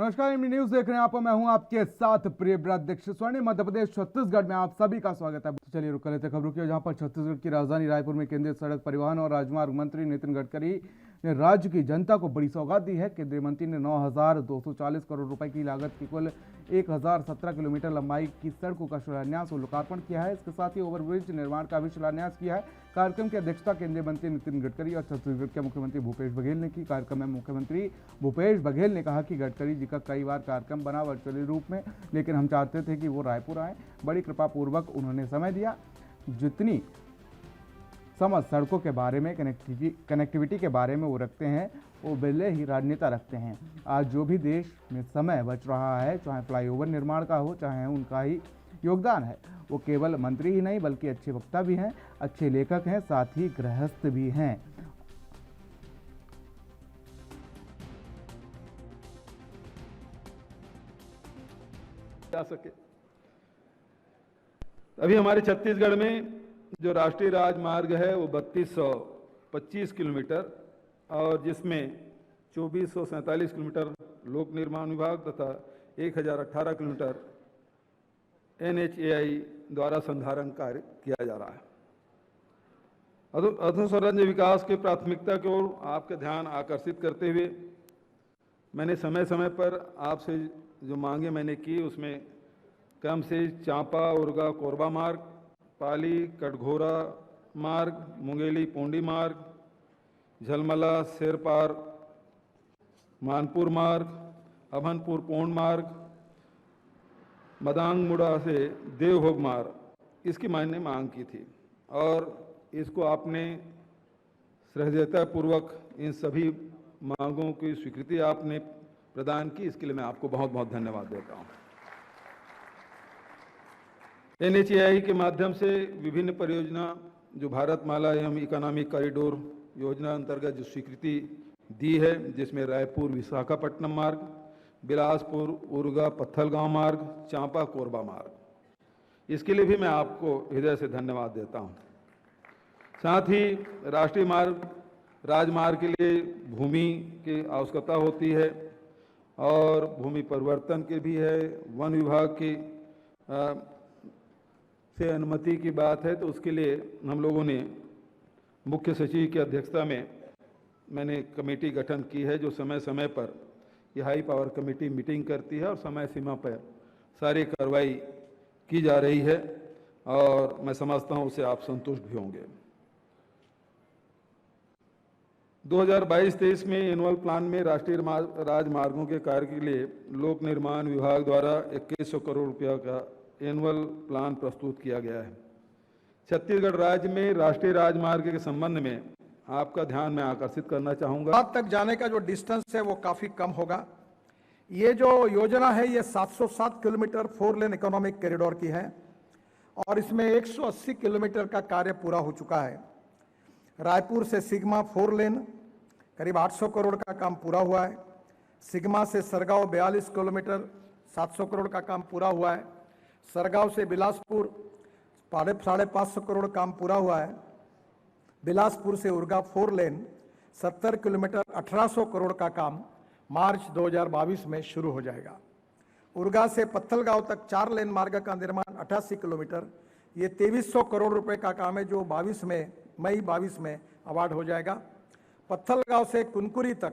नमस्कार, MD news देख रहे हैं आप। मैं हूं आपके साथ प्रियव्रत दीक्षित। स्वर्णिम मध्य प्रदेश छत्तीसगढ़ में आप सभी का स्वागत है। तो चलिए रुक लेते खबरों की, जहां पर छत्तीसगढ़ की राजधानी रायपुर में केंद्रीय सड़क परिवहन और राजमार्ग मंत्री नितिन गडकरी ने राज्य की जनता को बड़ी सौगात दी है। केंद्रीय मंत्री ने 9,240 करोड़ रुपए की लागत की कुल 1,017 किलोमीटर लंबाई की सड़कों का शिलान्यास और लोकार्पण किया है। इसके साथ ही ओवरब्रिज निर्माण का भी शिलान्यास किया है। कार्यक्रम की अध्यक्षता केंद्रीय मंत्री नितिन गडकरी और छत्तीसगढ़ के मुख्यमंत्री भूपेश बघेल ने की। कार्यक्रम में मुख्यमंत्री भूपेश बघेल ने कहा कि गडकरी जी का कई बार कार्यक्रम बना वर्चुअली रूप में, लेकिन हम चाहते थे कि वो रायपुर आए। बड़ी कृपापूर्वक उन्होंने समय दिया। जितनी समझ सड़कों के बारे में, कनेक्टिविटी के बारे में वो रखते हैं, वो बिल्ले ही राजनेता रखते हैं। आज जो भी देश में समय बच रहा है, चाहे फ्लाईओवर निर्माण का हो, चाहे उनका ही योगदान है। वो केवल मंत्री ही नहीं बल्कि अच्छे वक्ता भी हैं, अच्छे लेखक हैं, साथ ही गृहस्थ भी हैं। जा सके। अभी हमारे छत्तीसगढ़ में जो राष्ट्रीय राजमार्ग है वो 3225 किलोमीटर और जिसमें 2447 किलोमीटर लोक निर्माण विभाग तथा 1018 किलोमीटर NHAI द्वारा संधारण कार्य किया जा रहा है। अधोसंरचना विकास की प्राथमिकता की ओर आपका ध्यान आकर्षित करते हुए मैंने समय समय पर आपसे जो मांगे मैंने की, उसमें क्रम से चांपा उर्गा कोरबा मार्ग, पाली कटघोरा मार्ग, मुंगेली पोंडी मार्ग, झलमला शेरपार मानपुर मार्ग, अभनपुर पोंड मार्ग, मदांगमुड़ा से देवभोग मार्ग, इसकी मैंने मांग की थी और इसको आपने सहृदयतापूर्वक इन सभी मांगों की स्वीकृति आपने प्रदान की। इसके लिए मैं आपको बहुत बहुत धन्यवाद देता हूं। NHAI के माध्यम से विभिन्न परियोजना जो भारतमाला एवं इकोनॉमिक कॉरिडोर योजना अंतर्गत जो स्वीकृति दी है, जिसमें रायपुर विशाखापट्टनम मार्ग, बिलासपुर उर्गा पत्थलगांव मार्ग, चांपा कोरबा मार्ग, इसके लिए भी मैं आपको हृदय से धन्यवाद देता हूं। साथ ही राष्ट्रीय राजमार्ग के लिए भूमि की आवश्यकता होती है और भूमि परिवर्तन के भी है। वन विभाग की से अनुमति की बात है, तो उसके लिए हम लोगों ने मुख्य सचिव की अध्यक्षता में मैंने कमेटी गठन की है, जो समय समय पर यह हाई पावर कमेटी मीटिंग करती है और समय सीमा पर सारी कार्रवाई की जा रही है और मैं समझता हूं उससे आप संतुष्ट भी होंगे। 2022-23 में एनुअल प्लान में राष्ट्रीय राजमार्गों के कार्य के लिए लोक निर्माण विभाग द्वारा 2100 करोड़ रुपया का एनुअल प्लान प्रस्तुत किया गया है। छत्तीसगढ़ राज्य में राष्ट्रीय राजमार्ग के संबंध में आपका ध्यान मैं आकर्षित करना चाहूंगा। आज तक जाने का जो डिस्टेंस है वो काफी कम होगा। ये जो योजना है ये 707 किलोमीटर 4 लेन इकोनॉमिक कॉरिडोर की है और इसमें 180 किलोमीटर का कार्य पूरा हो चुका है। रायपुर से सिग्मा 4 लेन करीब 800 करोड़ का काम पूरा हुआ है। सिग्मा से सरगांव 42 किलोमीटर 700 करोड़ का काम पूरा हुआ है। सरगांव से बिलासपुर 550 करोड़ काम पूरा हुआ है। बिलासपुर से उर्गा 4 लेन 70 किलोमीटर 1800 करोड़ का काम मार्च 2022 में शुरू हो जाएगा। उर्गा से पत्थलगांव तक 4 लेन मार्ग का निर्माण 88 किलोमीटर, ये 2300 करोड़ रुपए का काम है, जो मई 22 में अवार्ड हो जाएगा। पत्थलगांव से कुनकुरी तक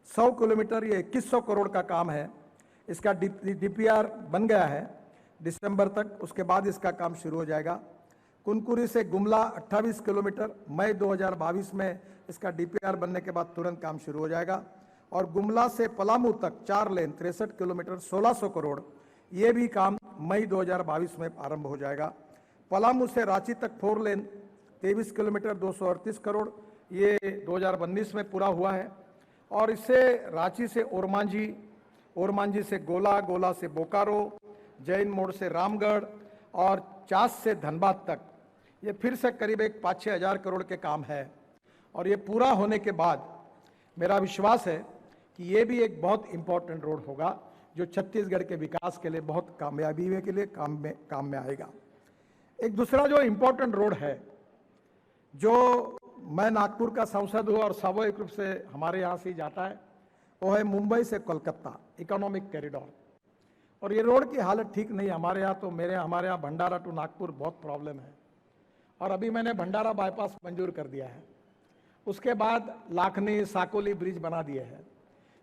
100 किलोमीटर, ये 2100 करोड़ का काम है। इसका DPR बन गया है दिसंबर तक, उसके बाद इसका काम शुरू हो जाएगा। कुनकुरी से गुमला 28 किलोमीटर, मई 2022 में इसका DPR बनने के बाद तुरंत काम शुरू हो जाएगा। और गुमला से पलामू तक 4 लेन 63 किलोमीटर 1600 करोड़, ये भी काम मई 2022 में आरंभ हो जाएगा। पलामू से रांची तक 4 लेन 23 किलोमीटर 238 करोड़, ये 2019 में पूरा हुआ है। और इससे रांची से ओरमांझी से गोला, गोला से बोकारो, जैन मोड़ से रामगढ़ और चास से धनबाद तक, ये फिर से करीब 5-6 हज़ार करोड़ के काम है। और ये पूरा होने के बाद मेरा विश्वास है कि ये भी एक बहुत इंपॉर्टेंट रोड होगा, जो छत्तीसगढ़ के विकास के लिए बहुत कामयाबी के लिए काम में आएगा। एक दूसरा जो इंपॉर्टेंट रोड है, जो मैं नागपुर का सांसद हूँ और स्वाभाविक रूप से हमारे यहाँ से ही जाता है, वो है मुंबई से कोलकाता इकोनॉमिक कॉरिडोर। और ये रोड की हालत ठीक नहीं है। हमारे यहाँ तो हमारे यहाँ भंडारा टू नागपुर बहुत प्रॉब्लम है, और अभी मैंने भंडारा बाईपास मंजूर कर दिया है। उसके बाद लाखनी साकोली ब्रिज बना दिए हैं।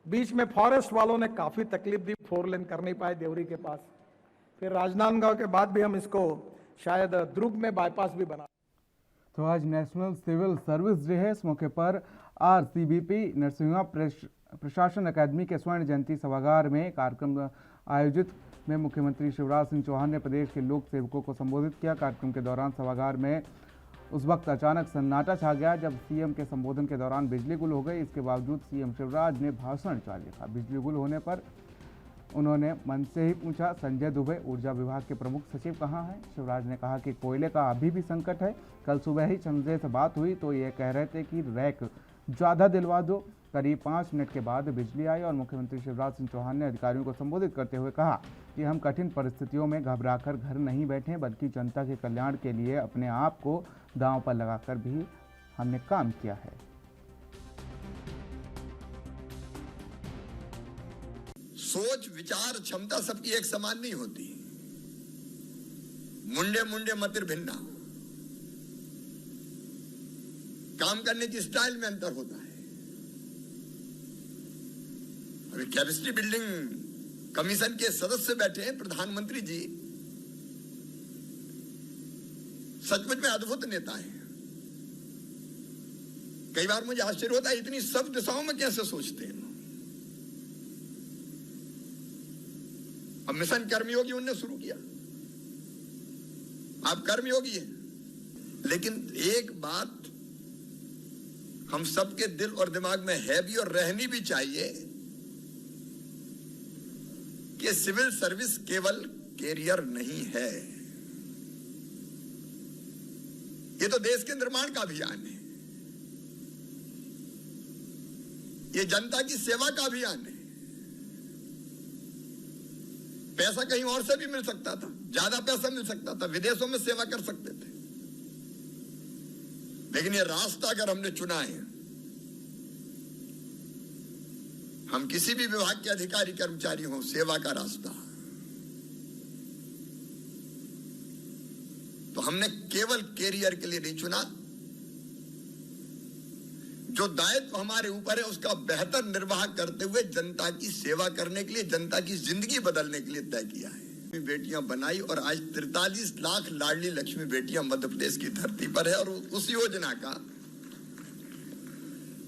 बीच में फॉरेस्ट वालों ने काफी तकलीफ दी, 4 लेन कर नहीं पाए देवरी के पास। फिर राजनांदगांव के बाद भी हम इसको शायद दुर्ग में बाईपास भी बना। तो आज नेशनल सिविल सर्विस डे है। इस मौके पर आरसीबीपी नरसिंहा प्रशासन अकादमी के स्वर्ण जयंती सभागार में कार्यक्रम आयोजित में मुख्यमंत्री शिवराज सिंह चौहान ने प्रदेश के लोक सेवकों को संबोधित किया। कार्यक्रम के दौरान सभागार में उस वक्त अचानक सन्नाटा छा गया जब सीएम के संबोधन के दौरान बिजली गुल हो गई। इसके बावजूद सीएम शिवराज ने भाषण जारी रखा। बिजली गुल होने पर उन्होंने मन से ही पूछा, संजय दुबे ऊर्जा विभाग के प्रमुख सचिव कहाँ हैं? शिवराज ने कहा कि कोयले का अभी भी संकट है। कल सुबह ही संजय से बात हुई तो ये कह रहे थे कि रैक ज़्यादा दिलवा दो। करीब 5 मिनट के बाद बिजली आई और मुख्यमंत्री शिवराज सिंह चौहान ने अधिकारियों को संबोधित करते हुए कहा कि हम कठिन परिस्थितियों में घबराकर घर नहीं बैठे, बल्कि जनता के कल्याण के लिए अपने आप को दांव पर लगाकर भी हमने काम किया है। सोच विचार क्षमता सबकी एक समान नहीं होती। मुंडे मुंडे मतिर भिन्ना, काम करने की स्टाइल में अंतर होता है। अभी कैपेसिटी बिल्डिंग कमीशन के सदस्य बैठे हैं, प्रधानमंत्री जी सचमुच में अद्भुत नेता है। कई बार मुझे आश्चर्य होता है इतनी सब दिशाओं में कैसे सोचते हैं। अब मिशन कर्मयोगी उनने शुरू किया, आप कर्मयोगी हैं। लेकिन एक बात हम सबके दिल और दिमाग में है भी और रहनी भी चाहिए कि सिविल सर्विस केवल कैरियर नहीं है, ये तो देश के निर्माण का अभियान है, ये जनता की सेवा का अभियान है। पैसा कहीं और से भी मिल सकता था, ज्यादा पैसा मिल सकता था, विदेशों में सेवा कर सकते थे, लेकिन ये रास्ता अगर हमने चुना है, हम किसी भी विभाग के अधिकारी कर्मचारी हों, सेवा का रास्ता, तो हमने केवल कैरियर के लिए नहीं चुना। जो दायित्व हमारे ऊपर है उसका बेहतर निर्वाह करते हुए जनता की सेवा करने के लिए, जनता की जिंदगी बदलने के लिए तय किया है। बेटियां बनाई और आज 43 लाख लाडली लक्ष्मी बेटियां मध्य प्रदेश की धरती पर है, और उस योजना का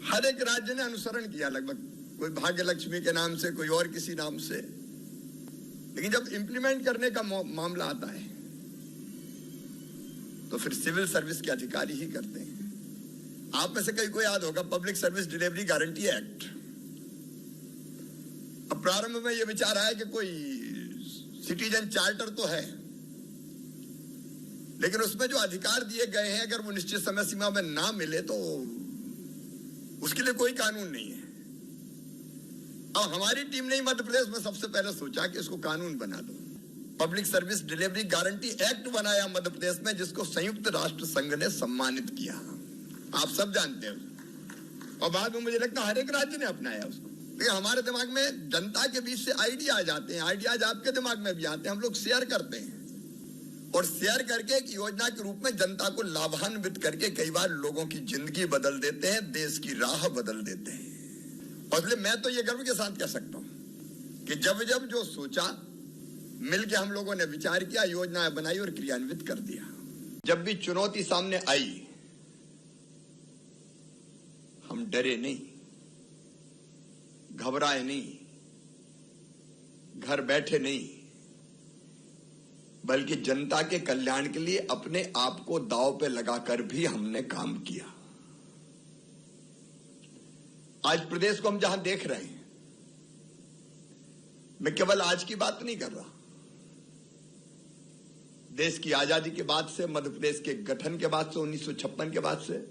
हर एक राज्य ने अनुसरण किया, लगभग कोई भाग्य लक्ष्मी के नाम से, कोई और किसी नाम से। लेकिन जब इंप्लीमेंट करने का मामला आता है तो फिर सिविल सर्विस के अधिकारी ही करते हैं। आप में से कई को याद होगा public service delivery guarantee act. अब प्रारंभ में यह विचार आया कि कोई सिटीजन चार्टर तो है, लेकिन उसमें जो अधिकार दिए गए हैं अगर वो निश्चित समय सीमा में ना मिले तो उसके लिए कोई कानून नहीं है। अब हमारी टीम ने मध्य प्रदेश में सबसे पहले सोचा कि इसको कानून बना दो। Public service delivery guarantee act बनाया मध्य प्रदेश में, जिसको संयुक्त राष्ट्र संघ ने सम्मानित किया, आप सब जानते हो। और बाद में मुझे लगता है हर एक राज्य ने अपनाया उसको। लेकिन हमारे दिमाग में जनता के बीच से आइडिया आ जाते हैं, आइडियाज आपके दिमाग में भी आते हैं, हम लोग शेयर करते हैं, और शेयर करके एक योजना के रूप में जनता को लाभान्वित करके कई बार लोगों की जिंदगी बदल देते हैं, देश की राह बदल देते हैं। और इसलिए मैं तो ये गर्व के साथ कह सकता हूं कि जब जब जो सोचा, मिलकर हम लोगों ने विचार किया, योजनाएं बनाई और क्रियान्वित कर दिया। जब भी चुनौती सामने आई हम डरे नहीं, घबराए नहीं, घर बैठे नहीं, बल्कि जनता के कल्याण के लिए अपने आप को दांव पे लगाकर भी हमने काम किया। आज प्रदेश को हम जहां देख रहे हैं, मैं केवल आज की बात नहीं कर रहा, देश की आजादी के बाद से, मध्य प्रदेश के गठन के बाद से, 1956 के बाद से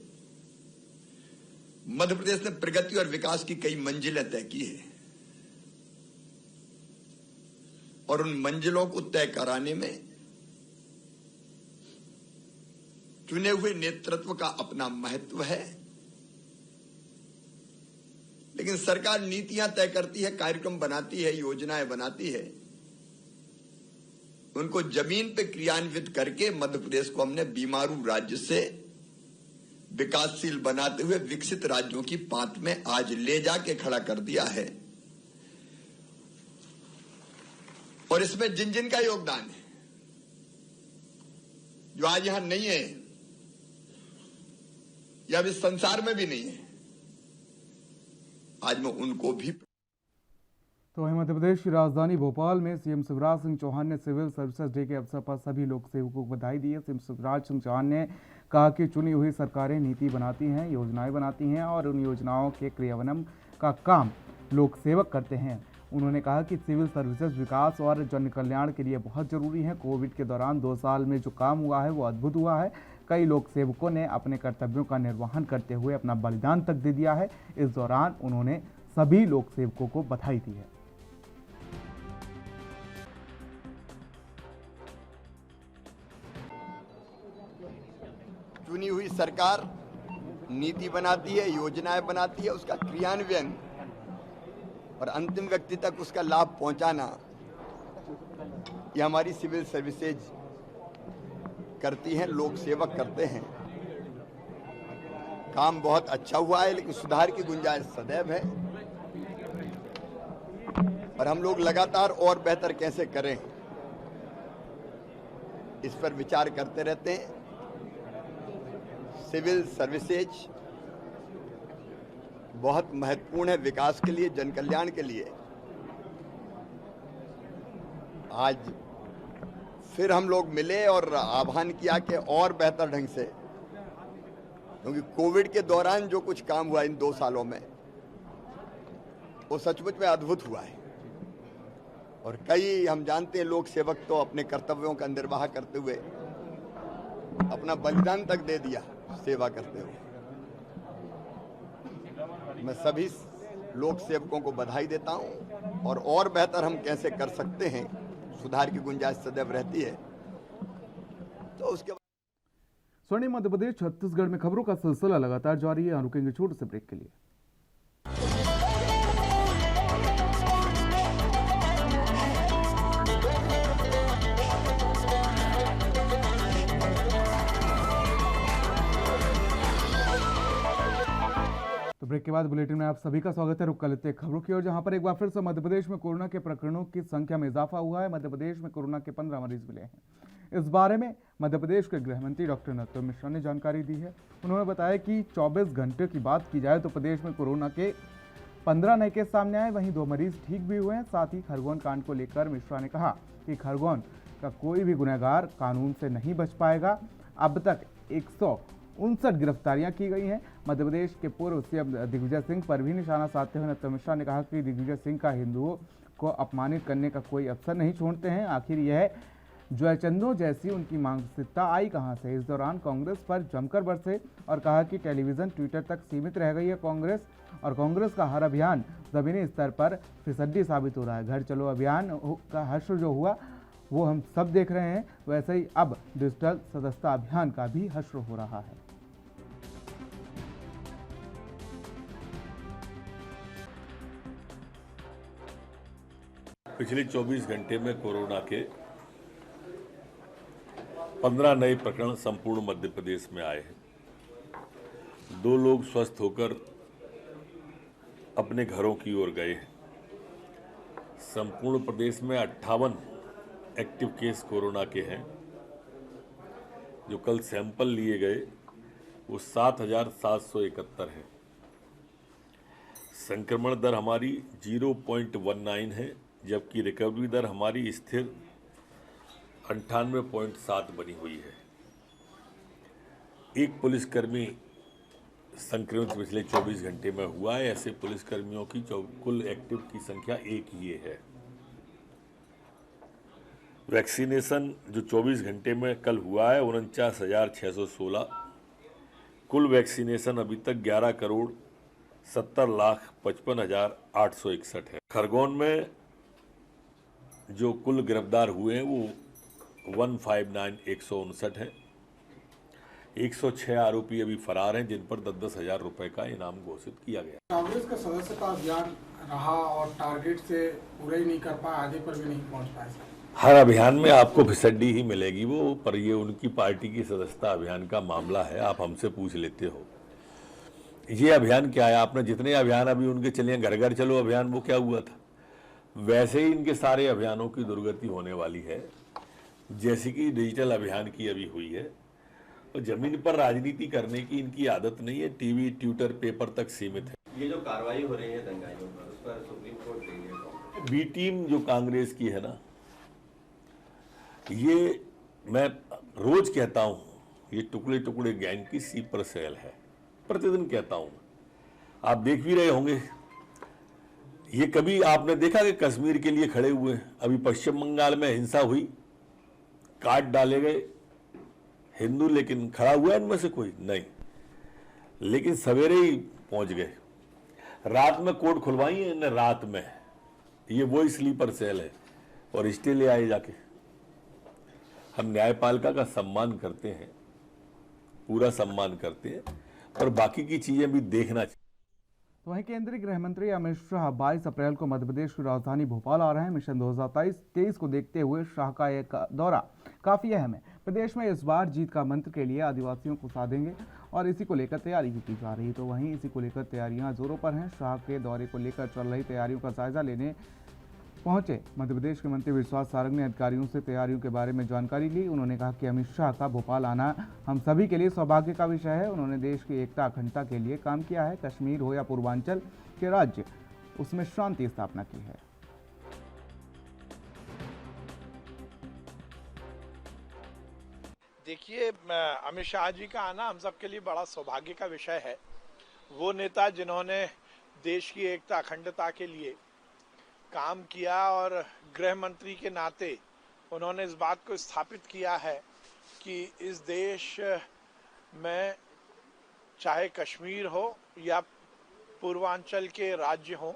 मध्य प्रदेश ने प्रगति और विकास की कई मंजिलें तय की है, और उन मंजिलों को तय कराने में चुने हुए नेतृत्व का अपना महत्व है। लेकिन सरकार नीतियां तय करती है, कार्यक्रम बनाती है, योजनाएं बनाती है। उनको जमीन पे क्रियान्वित करके मध्य प्रदेश को हमने बीमारू राज्य से विकासशील बनाते हुए विकसित राज्यों की पांत में आज ले जाके खड़ा कर दिया है। और इसमें जिन जिन का योगदान है, जो आज यहां नहीं है या इस संसार में भी नहीं है, आज मैं उनको भी। तो वहीं मध्य प्रदेश की राजधानी भोपाल में सीएम शिवराज सिंह चौहान ने सिविल सर्विसेज डे के अवसर पर सभी लोक सेवकों को बधाई दी है। सीएम शिवराज सिंह चौहान ने कहा कि चुनी हुई सरकारें नीति बनाती हैं, योजनाएं बनाती हैं और उन योजनाओं के क्रियान्वयन का काम लोक सेवक करते हैं। उन्होंने कहा कि सिविल सर्विसेज विकास और जन कल्याण के लिए बहुत जरूरी है। कोविड के दौरान 2 साल में जो काम हुआ है वो अद्भुत हुआ है। कई लोक सेवकों ने अपने कर्तव्यों का निर्वहन करते हुए अपना बलिदान तक दे दिया है। इस दौरान उन्होंने सभी लोक सेवकों को बधाई दी है। चुनी हुई सरकार नीति बनाती है, योजनाएं बनाती है, उसका क्रियान्वयन और अंतिम व्यक्ति तक उसका लाभ पहुंचाना, ये हमारी सिविल सर्विसेज करती हैं, लोक सेवक करते हैं। काम बहुत अच्छा हुआ है, लेकिन सुधार की गुंजाइश सदैव है और हम लोग लगातार और बेहतर कैसे करें, इस पर विचार करते रहते हैं। सिविल सर्विसेज बहुत महत्वपूर्ण है विकास के लिए, जन कल्याण के लिए। आज फिर हम लोग मिले और आह्वान किया कि और बेहतर ढंग से, क्योंकि कोविड के दौरान जो कुछ काम हुआ इन 2 सालों में, वो सचमुच में अद्भुत हुआ है। और कई हम जानते हैं लोक सेवक तो अपने कर्तव्यों का निर्वाह करते हुए अपना बलिदान तक दे दिया सेवा करते हुए। मैं सभी लोक सेवकों को बधाई देता हूं और बेहतर हम कैसे कर सकते हैं, सुधार की गुंजाइश सदैव रहती है। तो उसके स्वर्णिम मध्य प्रदेश छत्तीसगढ़ में खबरों का सिलसिला लगातार जारी है। रुकेंगे छोटे से ब्रेक के लिए। तो ब्रेक के बाद बुलेटिन में आप सभी का स्वागत है। रुक कर लेते हैं खबरों की ओर, जहां पर एक बार फिर से मध्य प्रदेश में कोरोना के प्रकरणों की संख्या में इजाफा हुआ है। मध्य प्रदेश में कोरोना के 15 मरीज मिले हैं। इस बारे में मध्य प्रदेश के गृह मंत्री डॉक्टर नरोत्तम मिश्रा ने जानकारी दी है। उन्होंने बताया कि 24 घंटे की बात की जाए तो प्रदेश में कोरोना के 15 नए केस सामने आए, वहीं 2 मरीज ठीक भी हुए हैं। साथ ही खरगोन कांड को लेकर मिश्रा ने कहा कि खरगोन का कोई भी गुनहगार कानून से नहीं बच पाएगा। अब तक 159 गिरफ्तारियां की गई हैं। मध्य प्रदेश के पूर्व सीएम दिग्विजय सिंह पर भी निशाना साधते हुए नरोत्तम मिश्रा ने कहा कि दिग्विजय सिंह का हिंदुओं को अपमानित करने का कोई अवसर नहीं छोड़ते हैं। आखिर यह जयचंदों जैसी उनकी मानसिकता आई कहां से। इस दौरान कांग्रेस पर जमकर बरसे और कहा कि टेलीविजन ट्विटर तक सीमित रह गई है कांग्रेस, और कांग्रेस का हर अभियान जमीनी स्तर पर फिसड्डी साबित हो रहा है। घर चलो अभियान का हश्र जो हुआ वो हम सब देख रहे हैं, वैसे ही अब डिजिटल सदस्यता अभियान का भी हश्र हो रहा है। पिछले 24 घंटे में कोरोना के 15 नए प्रकरण संपूर्ण मध्य प्रदेश में आए हैं। 2 लोग स्वस्थ होकर अपने घरों की ओर गए हैं। संपूर्ण प्रदेश में 58 एक्टिव केस कोरोना के हैं। जो कल सैंपल लिए गए वो 7,771 है। संक्रमण दर हमारी 0.19 है, जबकि रिकवरी दर हमारी स्थिर 98.7 बनी हुई है। एक पुलिसकर्मी संक्रमित पिछले 24 घंटे में हुआ है। ऐसे पुलिसकर्मियों की कुल एक्टिव की संख्या 1 ही है। वैक्सीनेशन जो 24 घंटे में कल हुआ है 49,616। कुल वैक्सीनेशन अभी तक 11,70,55,861 है। खरगोन में जो कुल गिरफ्तार हुए हैं वो 159,159 है। 106 आरोपी अभी फरार हैं, जिन पर 10-10 हजार रुपए का इनाम घोषित किया गया। कांग्रेस का सदस्यता अभियान रहा और टारगेट से पूरा ही नहीं कर पाया, आगे पर भी नहीं पहुंच पाए सर। हर अभियान में आपको फिसड्डी ही मिलेगी वो, पर ये उनकी पार्टी की सदस्यता अभियान का मामला है, आप हमसे पूछ लेते हो। ये अभियान क्या है? आपने जितने अभियान अभी उनके चले, घर घर चलो अभियान, वो क्या हुआ था? वैसे ही इनके सारे अभियानों की दुर्गति होने वाली है, जैसे कि डिजिटल अभियान की अभी हुई है। और जमीन पर राजनीति करने की इनकी आदत नहीं है, टीवी, ट्विटर, पेपर तक सीमित है। ये जो कार्रवाई हो रही है दंगाइयों पर, उस पर सुप्रीम कोर्ट गई है। बी टीम जो कांग्रेस की है ना, ये मैं रोज कहता हूं, ये टुकड़े टुकड़े गैंग की स्लीपर सेल है, प्रतिदिन कहता हूं। आप देख भी रहे होंगे, ये कभी आपने देखा कि कश्मीर के लिए खड़े हुए? अभी पश्चिम बंगाल में हिंसा हुई, काट डाले गए हिंदू, लेकिन खड़ा हुआ इनमें से कोई नहीं। लेकिन सवेरे ही पहुंच गए, रात में कोर्ट खुलवाई है इन्हें, रात में। ये वही स्लीपर सेल है और स्टे ले आए जाके। हम न्यायपालिका का सम्मान करते हैं, पूरा सम्मान करते हैं, पर बाकी की चीजें भी देखना चाहिए। तो वहीं केंद्रीय गृह मंत्री अमित शाह 22 अप्रैल को मध्य प्रदेश की राजधानी भोपाल आ रहे हैं। मिशन 2023 को देखते हुए शाह का यह दौरा काफी अहम है। प्रदेश में इस बार जीत का मंत्र के लिए आदिवासियों को साधेंगे और इसी को लेकर तैयारी भी की जा रही है। तो वहीं इसी को लेकर तैयारियां जोरों पर हैं। शाह के दौरे को लेकर चल रही तैयारियों का जायजा लेने पहुंचे मध्य प्रदेश के मंत्री विश्वास सारंग ने अधिकारियों से तैयारियों के बारे में जानकारी ली। उन्होंने कहा कि अमित शाह का भोपाल आना हम सभी के लिए सौभाग्य का विषय है। उन्होंने देश की एकता अखंडता के लिए काम किया है। कश्मीर हो या पूर्वांचल के राज्य, उसमें शांति स्थापना की है। देखिए, अमित शाह जी का आना हम सबके लिए बड़ा सौभाग्य का विषय है। वो नेता जिन्होंने देश की एकता अखंडता के लिए काम किया और गृह मंत्री के नाते उन्होंने इस बात को स्थापित किया है कि इस देश में चाहे कश्मीर हो या पूर्वांचल के राज्य हो,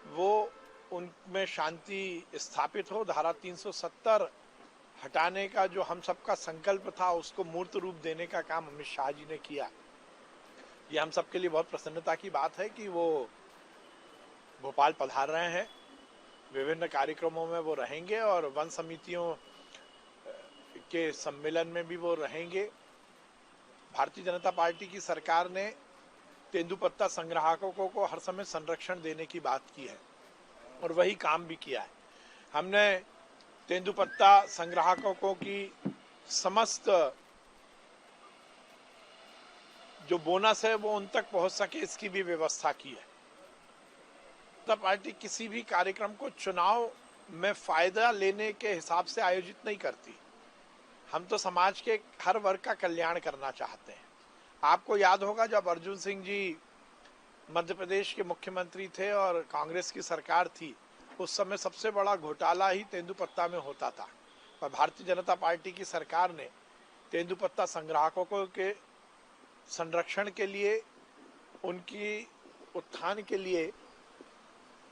वो उनमें शांति स्थापित हो। धारा 370 हटाने का जो हम सबका संकल्प था, उसको मूर्त रूप देने का काम अमित शाह जी ने किया। ये हम सबके लिए बहुत प्रसन्नता की बात है कि वो भोपाल पधार रहे हैं। विभिन्न कार्यक्रमों में वो रहेंगे और वन समितियों के सम्मेलन में भी वो रहेंगे। भारतीय जनता पार्टी की सरकार ने तेंदुपत्ता संग्राहकों को हर समय संरक्षण देने की बात की है और वही काम भी किया है। हमने तेंदुपत्ता संग्राहकों की समस्त जो बोनस है वो उन तक पहुंच सके, इसकी भी व्यवस्था की है। जनता पार्टी किसी भी कार्यक्रम को चुनाव में फायदा लेने के हिसाब से आयोजित नहीं करती। हम तो समाज के हर वर्ग का कल्याण करना चाहते हैं। आपको याद होगा जब अर्जुन सिंह जी मध्य प्रदेश के मुख्यमंत्री थे और कांग्रेस की सरकार थी, उस समय सबसे बड़ा घोटाला ही तेंदुपत्ता में होता था। और भारतीय जनता पार्टी की सरकार ने तेंदुपत्ता संग्राहकों के संरक्षण के लिए, उनकी उत्थान के लिए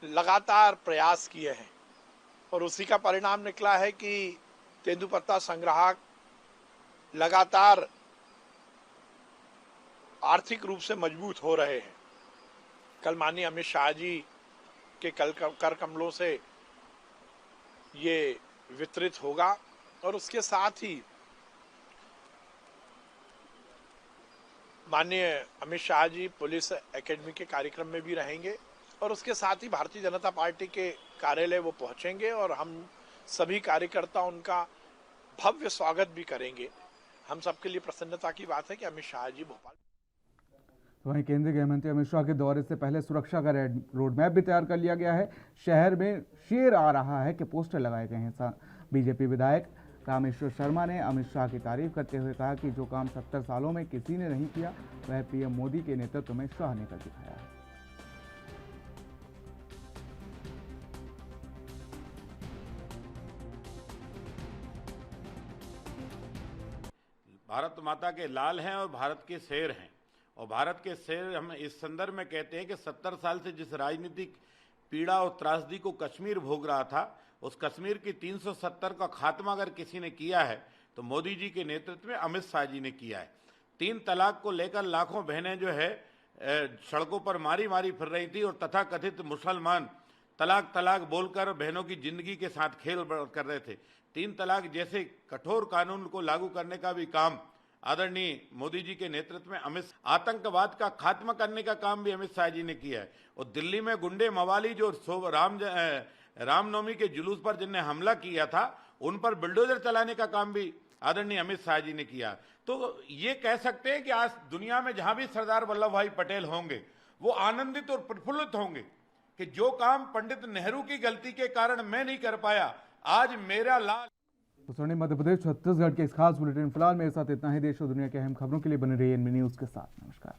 लगातार प्रयास किए हैं और उसी का परिणाम निकला है कि तेंदुपत्ता संग्राहक लगातार आर्थिक रूप से मजबूत हो रहे हैं। कल माननीय अमित शाह जी के कर कमलों से ये वितरित होगा और उसके साथ ही माननीय अमित शाह जी पुलिस एकेडमी के कार्यक्रम में भी रहेंगे और उसके साथ ही भारतीय जनता पार्टी के कार्यालय वो पहुंचेंगे और हम सभी कार्यकर्ता उनका भव्य स्वागत भी करेंगे। हम सबके लिए प्रसन्नता की बात है कि अमित शाह जी भोपाल। वहीं केंद्रीय गृह मंत्री अमित शाह के दौरे से पहले सुरक्षा का रोड मैप भी तैयार कर लिया गया है। शहर में शेर आ रहा है कि पोस्टर लगाए गए हैं। बीजेपी विधायक रामेश्वर शर्मा ने अमित शाह की तारीफ करते हुए कहा कि जो काम 70 सालों में किसी ने नहीं किया, वह पीएम मोदी के नेतृत्व में शाह ने कर दिखाया है। भारत माता के लाल हैं और भारत के शेर हैं। और भारत के शेर हम इस संदर्भ में कहते हैं कि 70 साल से जिस राजनीतिक पीड़ा और त्रासदी को कश्मीर भोग रहा था, उस कश्मीर की 370 का खात्मा अगर किसी ने किया है तो मोदी जी के नेतृत्व में अमित शाह जी ने किया है। 3 तलाक को लेकर लाखों बहनें जो है सड़कों पर मारी मारी फिर रही थी और तथाकथित मुसलमान तलाक तलाक बोलकर बहनों की जिंदगी के साथ खेल कर रहे थे। 3 तलाक जैसे कठोर कानून को लागू करने का भी काम आदरणीय मोदी जी के नेतृत्व में आतंकवाद का खात्मा करने का काम भी अमित शाह जी ने किया है। और दिल्ली में गुंडे मवाली जो रामनवमी के जुलूस पर जिनने हमला किया था उन पर बुलडोजर चलाने का काम भी आदरणीय अमित शाह जी ने किया। तो ये कह सकते हैं कि आज दुनिया में जहां भी सरदार वल्लभ भाई पटेल होंगे वो आनंदित और प्रफुल्लित होंगे कि जो काम पंडित नेहरू की गलती के कारण मैं नहीं कर पाया, आज मेरा लाल। तो सुनिए मध्य प्रदेश छत्तीसगढ़ के इस खास बुलेटिन। फिलहाल मेरे साथ इतना ही। देश और दुनिया की अहम खबरों के लिए बने रहिए एनबी न्यूज के साथ। नमस्कार।